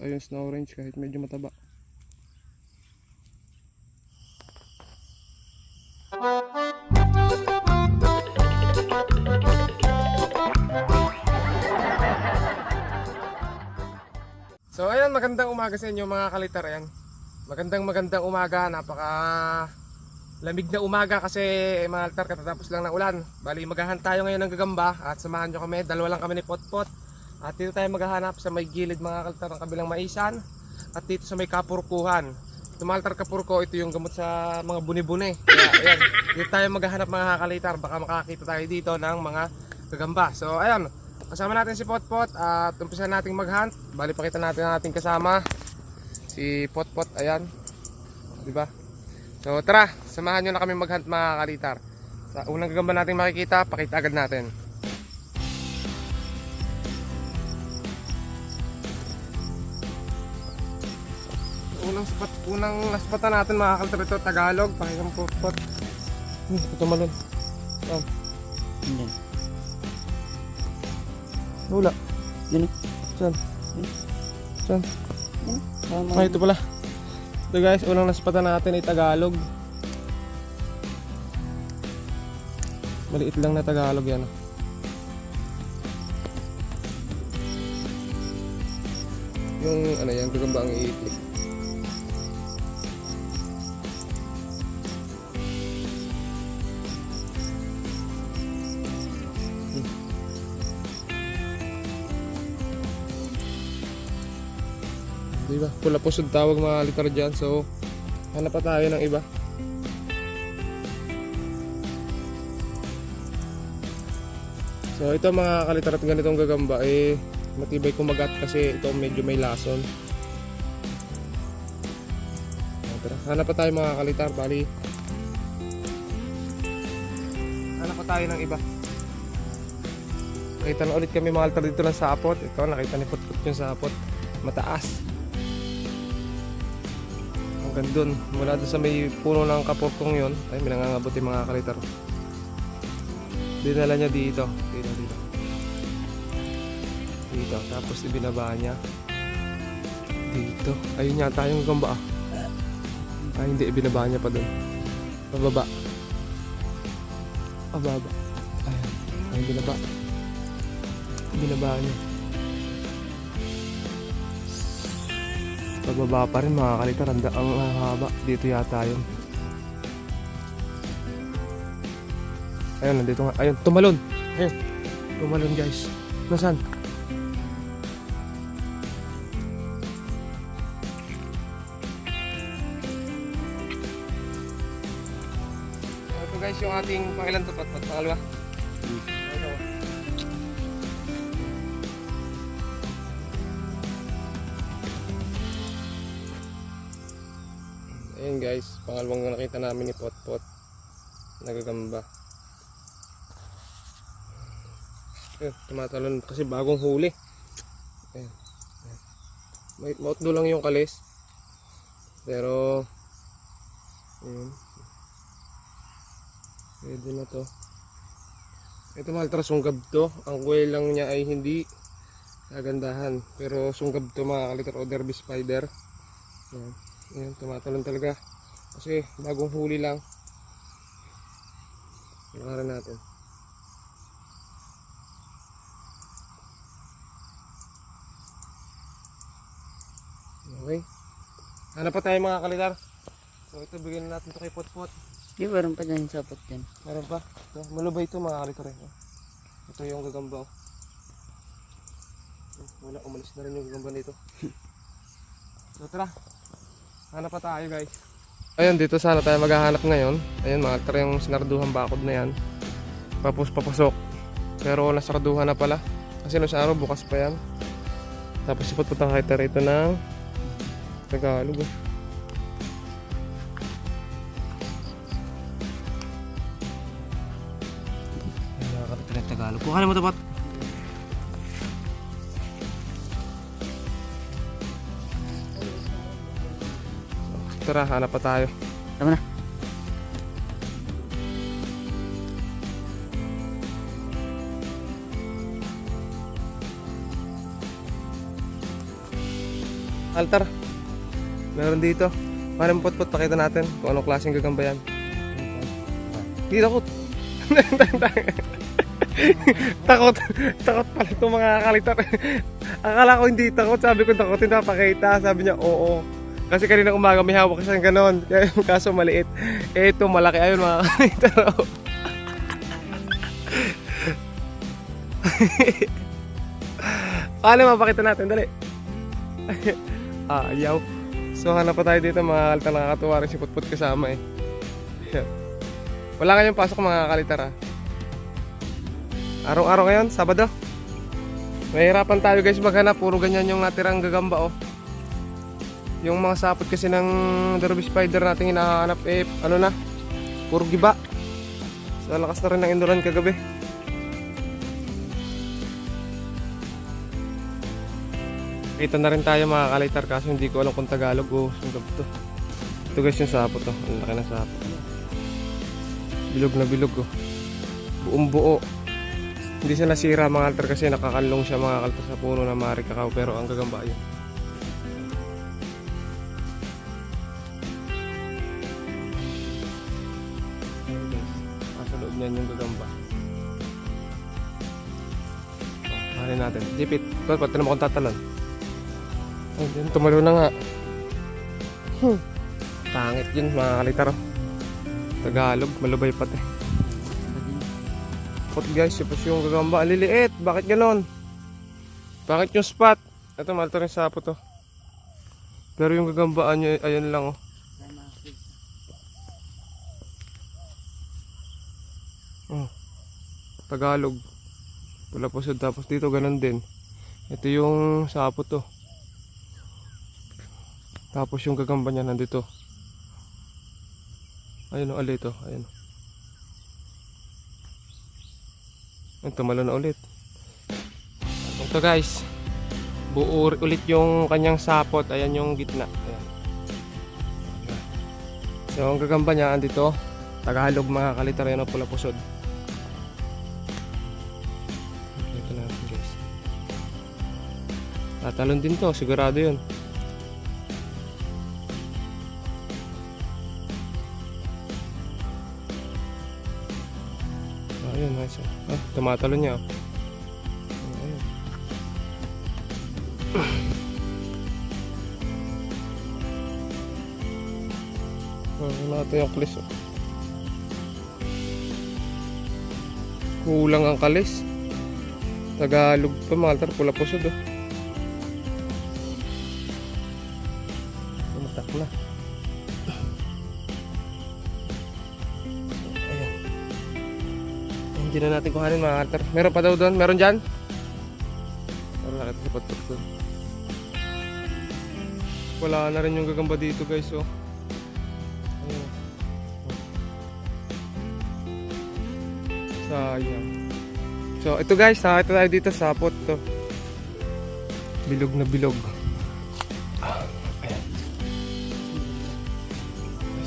ayun na orange kahit medyo mataba. So ayan, magandang umaga sa inyo mga kalitar. Ayan, magandang umaga, napaka lamig na umaga kasi mga kalitar, katatapos lang ng ulan. Bali maghahanap tayo ngayon ng gagamba at samahan nyo kami, dalawa lang kami ni Potpot. At dito tayo maghahanap sa may gilid mga kalitar ng kabilang maisan at dito sa may kapurkuhan. Ito mga kalitar, kapurko, ito yung gamot sa mga buni-buni. Kaya ayan, dito tayo maghahanap mga kalitar, baka makakita tayo dito ng mga gagamba. So ayan, kasama natin si Potpot at umpisa nating mag-hunt. Bali pakita natin ang ating kasama, si Potpot, ayan. Di ba? So tara, samahan nyo na kami mag-hunt mga kalitar. Sa unang gagamba natin makikita, pakita agad natin. Unang naspatan natin mga kalitar, ito Tagalog. Pakita mo Potpot. Ito malun. Saan? Hindi. Wala. Yun. Saan? Saan? Tama. Ito pala. Ito guys, unang naspatan natin ay Tagalog. Maliit lang na Tagalog yan. Yung ano yan, gagamba ang iitlik. Diba? Pula pusod tawag mga litar dyan. So hanap pa tayo ng iba. So ito mga kalitar at ganitong gagamba eh matibay kumagat kasi ito medyo may lason. Hanap pa tayo mga kalitar. Bali hanap pa tayo ng iba. Nakita na ulit kami mga kalitar dito ng sapot. Ito nakita ni Potpot yung sapot, mataas hanggang dun, mula doon sa may puno ng kapurkong yun ay may nangangabot yung mga kalitar. Dinala niya dito, dito, tapos ibinaba niya dito. Ayun yata yung gamba. Ay hindi, ibinaba niya pa dun, pababa, pababa. Ayun, binaba niya. Pababa pa rin mga kalitar, ang haba dito yata yun. Ayun, nandito nga, ayun, tumalon. Ayun, tumalon guys. Nasaan? Ito guys yung ating pangilan to, Potpot, pangalawa. Ayun guys, pangalawang nakita namin ni Potpot, nagagamba. Ayun, tumatalon kasi bagong huli. Ayun. May mautdo lang yung kalis. Pero ayun, pwede na to. Ito maltra sunggab to. Ang kuwel lang niya ay hindi kagandahan, pero sunggab to mga kalitar, o derby spider. Ayun. Ayan, tumatalon talaga kasi bagong huli lang. Nakaran natin. Okay, hanap pa tayo mga kalitar. So ito, bigyan natin ito kay Potpot. Di meron pa dyan sapot dyan. Meron pa. So, malubay ito mga kalitar. Ito yung gagamba. Wala, umalis na rin yung gagamba nito. So tara, hanap pa tayo guys. Ayun, dito sana tayo maghahanap ngayon. Ayun mga kalitar, yung sinarduhan bakod na yan, papasok. Pero nasarduhan na pala kasi no sa araw bukas pa yan. Tapos si Potpot ang kalitar ito ng Tagalog. Tagalog. Kuha mo ito, Pot. Tara, hanap pa tayo. Tama na. Altar. Meron dito. Parang potpot, pakita natin kung anong klaseng gagamba yan. Hindi takot. Takot. Takot pala itong mga kalitar. Akala ko hindi takot. Sabi ko takot, hindi napakita. Sabi niya, oo. Kasi kanina umaga may hawak siya ganon. Kaso maliit. Ito malaki. Ayun mga kalitar. Paano mapakita natin? Dali. Ayaw. So hanap pa tayo dito mga kalitar. Nakakatuwa rin si Putput kasama eh. Wala kayong pasok mga kalitar ha. Araw-araw ngayon, Sabado. Mahirapan tayo guys maghanap. Puro ganyan yung natirang gagamba oh. Yung mga sapot kasi ng derby spider natin hinahanap eh ano na, puro giba. So lakas na rin ng Enduran kagabi. Kita na rin tayo mga kalitar kaso hindi ko alam kung Tagalog o sungkab to. Ito guys yung sapot oh. Ang laki ng sapot. Bilog na bilog oh. Buong buo. Hindi siya nasira mga kalitar kasi nakakanlong siya mga kalitar sa puno na maaari kakao pero ang gagamba yun. Nasa loob niyan yung gagamba. Mahalin natin. Jipit. Ito, pati naman kung tatalon. Ay, dyan, tumalo na nga. Pangit yun mga kalitar. Tagalog, malubay pati. Pot guys, tapos yung gagamba, aliliit. Bakit ganon? Bakit yung spot? Ito, malito rin sapo to. Pero yung gagambaan nyo, ayun lang oh. Tagalog. Pula pusod, tapos dito ganon din. Ito yung sapo to. Tapos yung gagamba niya nandito. Ayun o, alito. Ayun. Tumalo na ulit. Ito guys. Buo ulit yung kanyang sapot. Ayan yung gitna. Ayan. So ang gagamba niya andito. Tagalog mga kalitar yan o pula pusod. Ito natin guys. Tatalon din to. Sigurado yun. Ayun, nice. Tumatalo niya. Ayun. Wala ito yung kalis. Kulang ang kalis. Tagalog pa mga kalitar. Pula pusod oh. Tumatak na. Hindi na natin kuhanin mga kalitar. Meron pa daw doon? Meron dyan? Meron nakita sa patpot doon. Wala na rin yung gagamba dito guys oh. Ayun. Sayang. So ito guys, nakita tayo dito sa sapot to. Bilog na bilog. Ayan.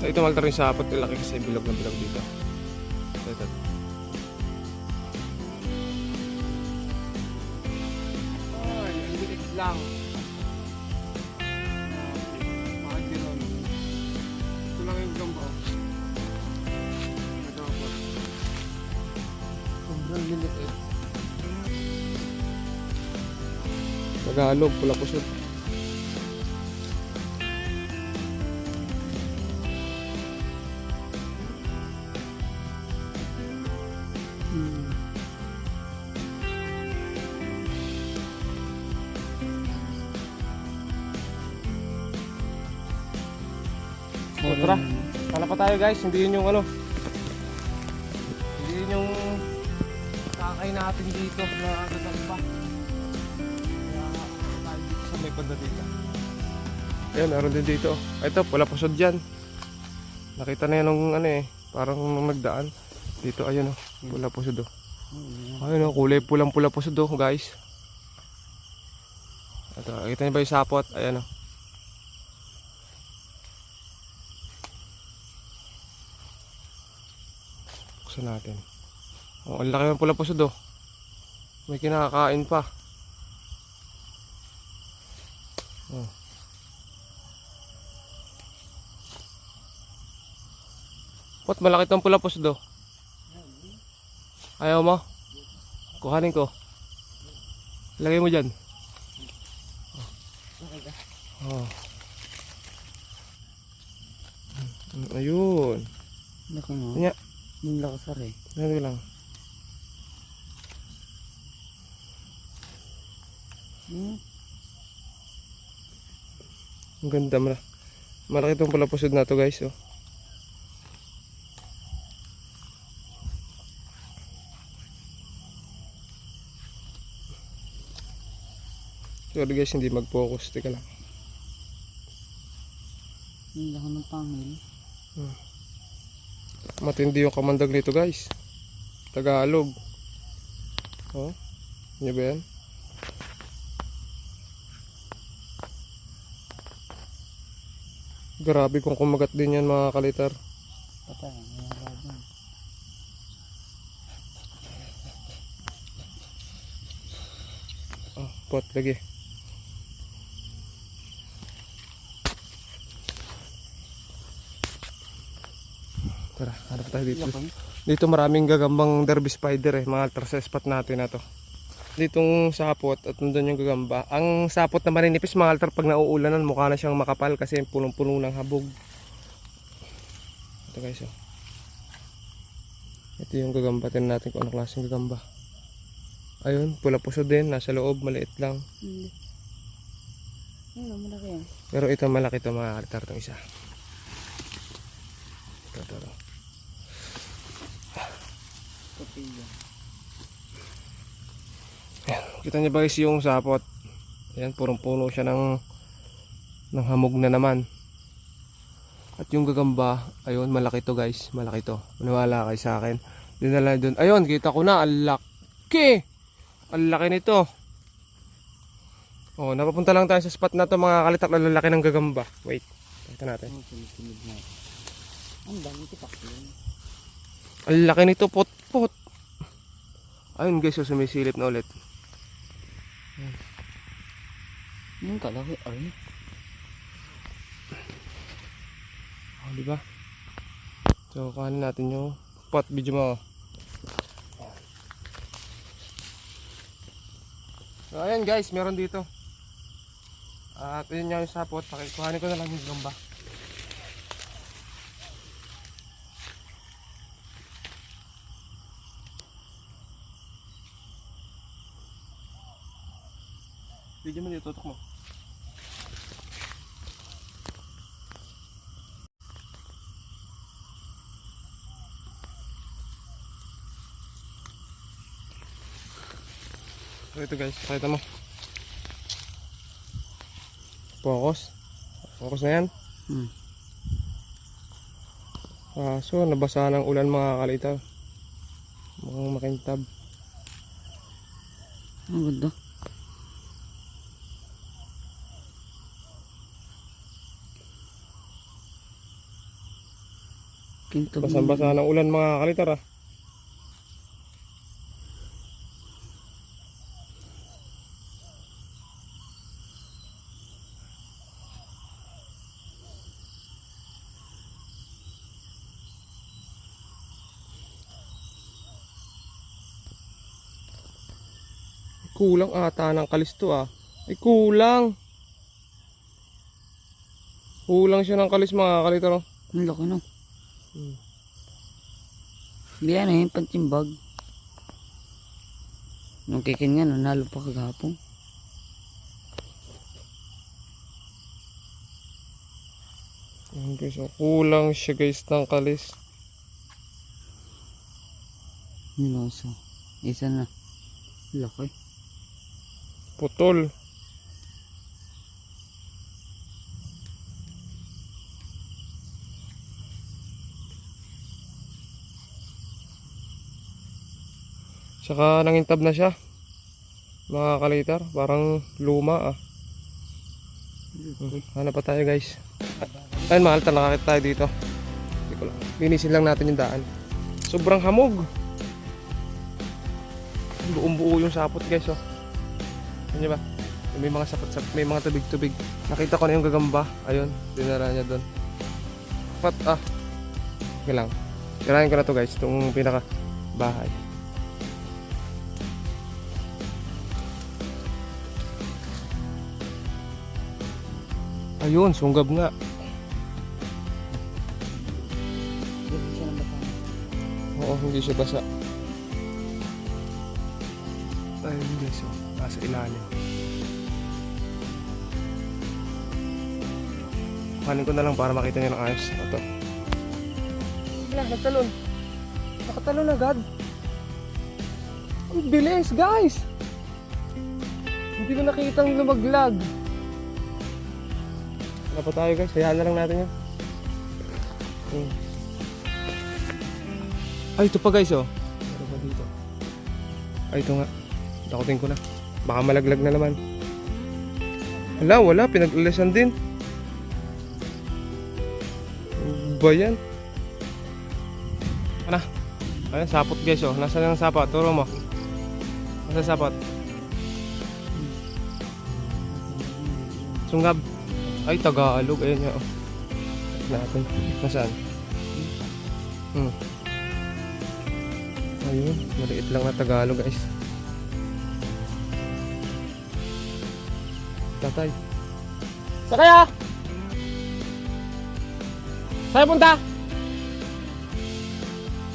Ito maltar yung sapot. Laki kasi bilog na bilog dito. Ito. Lang. Bakit gano'n? Ito lang yung gamba. Sobrang lilit. Tagalog, pula pusod. So, tara, sana pa tayo guys, hindi yun yung ano, hindi yun yung kakay natin dito na agasan pa. Kaya tayo dito sa may banda dito. Ayun, naroon din dito. Ito, pula pusod dyan. Nakita na yan ng ano eh, parang nung nagdaan. Dito, ayun oh, pula pusod oh. Ayun oh, kulay pulang pula pusod oh guys. Ito, nakita niyo ba yung sapot? Ayan oh. Natin. Oh, ang laki ng pula pusod oh. May kinakain pa. Oh. Pot, malaki tong pula pusdo. Ayaw mo? Kuhanin ko. Lagay mo dyan. Oh. Ayun. Laki mo. Kanya. Yung lakasar eh. Ano lang. Ang ganda mo na. Malaki itong pula pusod na to guys. Oh. Sorry guys, hindi mag-focus. Teka lang. Yung laki ng pangil. Matindi yung kamandag nito guys. Tagalog. Oh. Ano ba yan? Grabe kung kumagat din yan mga kalitar. Patay. May halaban. Oh, pot lagi. Tara, hanap tayo dito. Dito maraming gagambang derby spider eh, mga altar sa spot natin na to. Ditong sapot at nandun yung gagamba. Ang sapot na maninipis mga altar pag nauulanan mukha na siyang makapal kasi punong-puno ng habog. Ito guys oh. Ito yung gagamba, tingnan natin kung anong klaseng gagamba. Ayun, pula puso din, nasa loob, maliit lang. Hindi. Ayun, malaki yan. Pero ito malaki to mga altar itong isa. Ito. Kapilya. Ayan, kita niyo ba guys yung sapot? Ayan, purong-puno siya ng hamog na naman. At yung gagamba, ayun, malaki to guys, malaki to. Maniwala kayo sa akin. Dinala doon. Ayun, kita ko na, ang laki. Ang laki nito. Oh, napapunta lang tayo sa spot na to mga kalitak, lalaki ng gagamba. Wait, ito natin. Ang sunod na. Ang dami tipak yun. Ang laki nito, pot. Ayun guys, so sumisilip na ulit. Yung kalaki, ay. Oh, di ba? So, kuhanin natin yung pot, video mo. So, ayan guys, meron dito. At yun yung sapot, kuhanin ko na lang yung gamba. Video mo dito, tutok mo. So ito guys, pakita mo. Focus. Focus na yan. So nabasa ng ulan mga kalitaw. Mukhang makintab. Ang ganda. Kintab. Basang-basa ng ulan mga kalitar ah. Kulang ata ng kalis to ah. Ay kulang. Kulang siya ng kalis mga kalitar oh. Ang laki no. Biyan eh, pantimbag. Nung kikin nga, nanalo pa kagapon. Ayan guys, oh, kulang siya guys ng kalis. Niloso. Isa na. Laki. Putol. Tsaka nangintab na siya. Mga kalitar, parang luma ah. Hanap pa tayo guys. Ayun mahal, nakakita tayo dito. Hindi ko lang. Linisin lang natin yung daan. Sobrang hamog. Buong buo yung sapot guys oh. Ano ba? May mga sapot-sapot, may mga tubig-tubig. Nakita ko na yung gagamba. Ayun, dinala niya doon. Pat ah. Okay lang. Tirahin ko na to guys, itong pinaka bahay. Ayun, sunggab nga. Hindi siya nang basa. Oo, hindi siya basa. Ayun guys, oh, nasa ilalim. Kuhanin ko na lang para makita nyo ng ayos. Ito. Wala, nagtalon. Nakatalon agad. Ang bilis guys! Hindi ko nakitang lumaglag. Wala pa tayo guys, hayaan na lang natin yan. Ay, ito pa guys oh. Ano ba dito? Ay, ito nga. Dakutin ko na. Baka malaglag na naman. Wala, pinag-ulesan din. Ano ba yan? Ano? Ayan, sapot guys oh. Nasaan yung sapot? Turo mo. Nasaan sapot? Sunggab. Ay, Tagalog. Ayan nga oh. Natin. Nasaan? Ayun, maliit lang na Tagalog guys. Tatay. Sa kaya? Saan punta?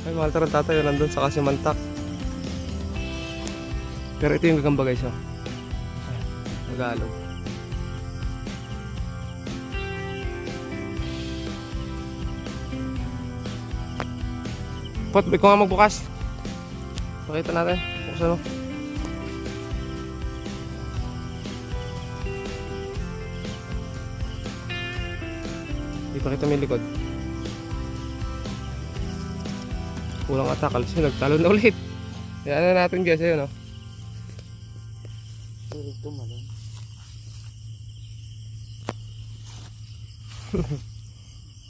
Ay, mahal tarang tatay. Nandun sa Kasimantak. Pero ito yung gagamba guys oh. Ayan, Tagalog. Pot, ikaw nga magbukas. Pakita natin. Buksan mo. Hindi pa kita may likod. Kulang ata. Kasi nagtalo na ulit. Yan na natin guys. Ayun o. Sulit tumalon.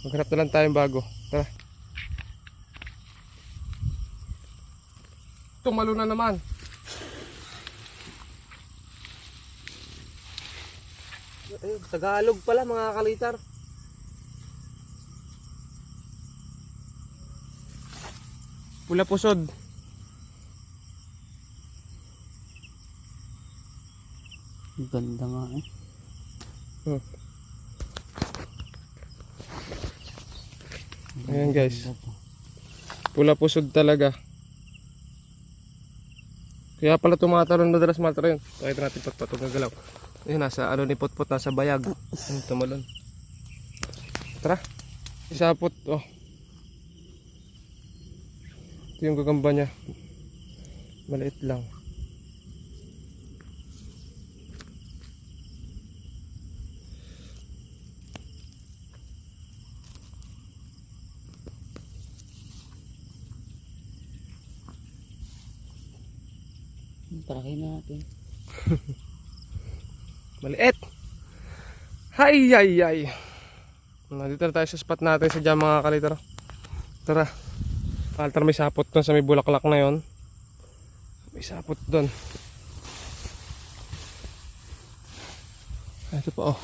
Maghanap na lang tayong bago. Tara. Tumalo na naman. Ay, Tagalog pala mga kalitar. Pula pusod. Ganda nga eh. Ayan guys. Pula pusod talaga. Kaya pala tumatalon madalas maltra yun. Pakita natin patpatong gagalaw. Ayun, nasa ano ni Potpot, nasa bayag. Ayun, tumalon. Tara. Isapot. Oh. Ito yung gagamba niya. Maliit lang. Tarakin natin. Maliit. Hay. Nandito na tayo sa spot natin sa dyan mga kalitar. Tara. Altar may sapot doon sa may bulaklak na yon. May sapot doon. Ito pa oh.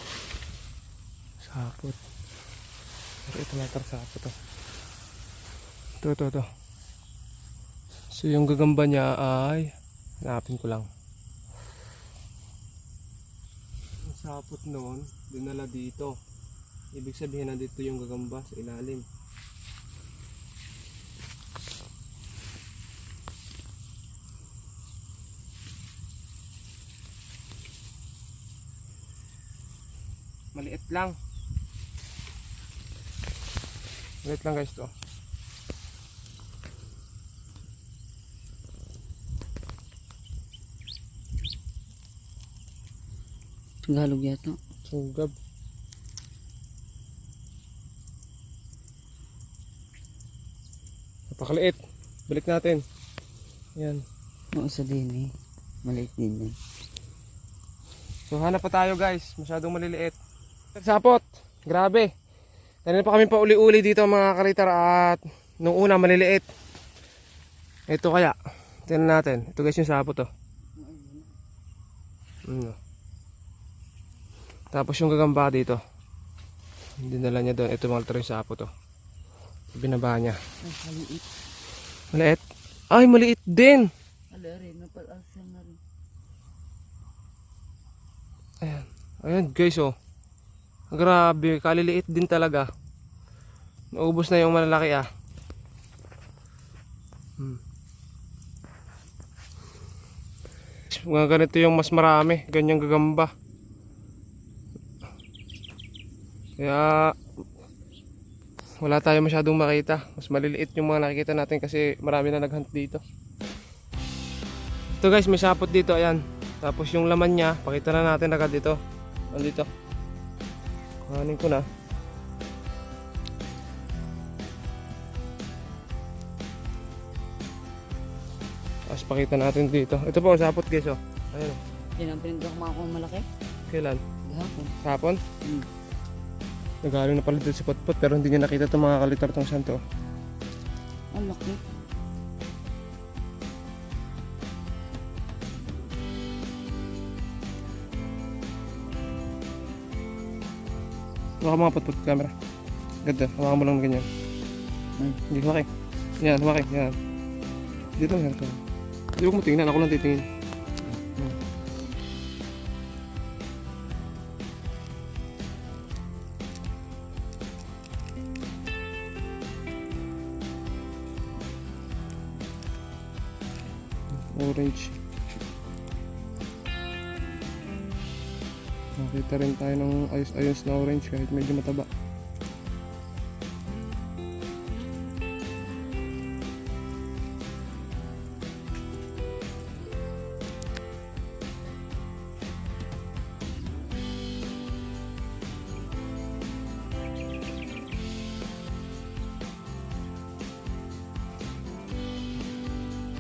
Sapot. Pero ito na sapot oh. Ito. So yung gagamba niya ay hanapin ko lang. Ang sapot noon, dinala dito. Ibig sabihin nandito yung gagamba sa ilalim. Maliit lang. Maliit lang guys to. Tagalog yata. Sunggab. Napakaliit. Balik natin. Yan. Oo, isa din eh. Maliit din yan. So hanap pa tayo guys. Masyadong maliliit. Sapot. Grabe. Kanina pa kami pa uli-uli dito mga kalitar at nung una maliliit. Ito kaya. Tingnan natin. Ito guys yung sapot oh. Tapos yung gagamba dito. Dinala niya doon. Ito mga yung sapot oh. Binaba niya. Ay, maliit. Maliit. Ay, maliit din. Ala rin, napal-alsa na rin. Ayan. Ayan guys oh. Grabe, kaliliit din talaga. Naubos na yung malalaki ah. Mga ganito yung mas marami, ganyang gagamba. Kaya wala tayo masyadong makita. Mas maliliit yung mga nakikita natin kasi marami na naghunt dito. Ito guys, may sapot dito, ayan. Tapos yung laman niya, pakita na natin agad dito. Nandito. Kuhanin ko na. Tapos pakita natin dito. Ito po ang sapot guys oh. Ayun oh. Yan ang pinagkakuha ko malaki. Kailan? Gahapon. Hapon? Hmm. Nagaling na pala dito si Potpot pero hindi niya nakita itong mga kalitar tong santo. Ang laki. Hawakan mga Potpot camera. Ganda, hawakan mo lang ganyan. Hindi hawakin. Yan, hawakin. Yan. Dito nga. Hindi ko mo tingnan, ako lang titingin. Orange. Nakita rin tayo ng ayos-ayos na orange kahit medyo mataba.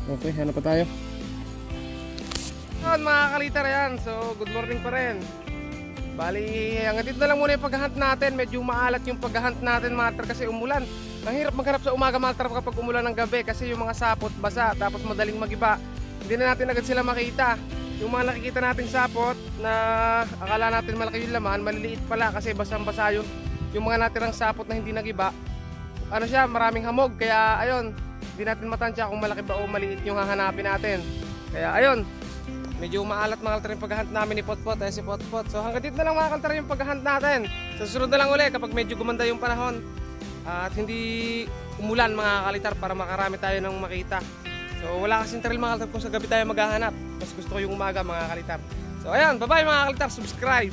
Okay, hanap pa tayo. Yan mga kalitar yan. So, good morning pa rin. Bali, hanggang dito na lang muna yung paghahunt natin. Medyo maalat yung paghahunt natin mga tar kasi umulan. Ang hirap maghanap sa umaga mga tar kapag umulan ng gabi kasi yung mga sapot basa tapos madaling magiba. Hindi na natin agad sila makita. Yung mga nakikita nating sapot na akala natin malaki yung laman, maliliit pala kasi basang-basa yung mga natirang sapot na hindi nagiba. Ano siya, maraming hamog kaya ayun, hindi natin matansya kung malaki ba o maliit yung hahanapin natin. Kaya ayun, medyo maalat mga kaltar yung paghahunt namin ni Potpot si Potpot. So hanggang dito na lang mga kaltar yung paghahunt natin. Sa susunod na lang ulit kapag medyo gumanda yung panahon at hindi umulan mga kalitar para makarami tayo ng makita. So wala kasing trail mga kaltar kung sa gabi tayo maghahanap. Mas gusto ko yung umaga mga kalitar. So ayan, bye bye mga kalitar, subscribe!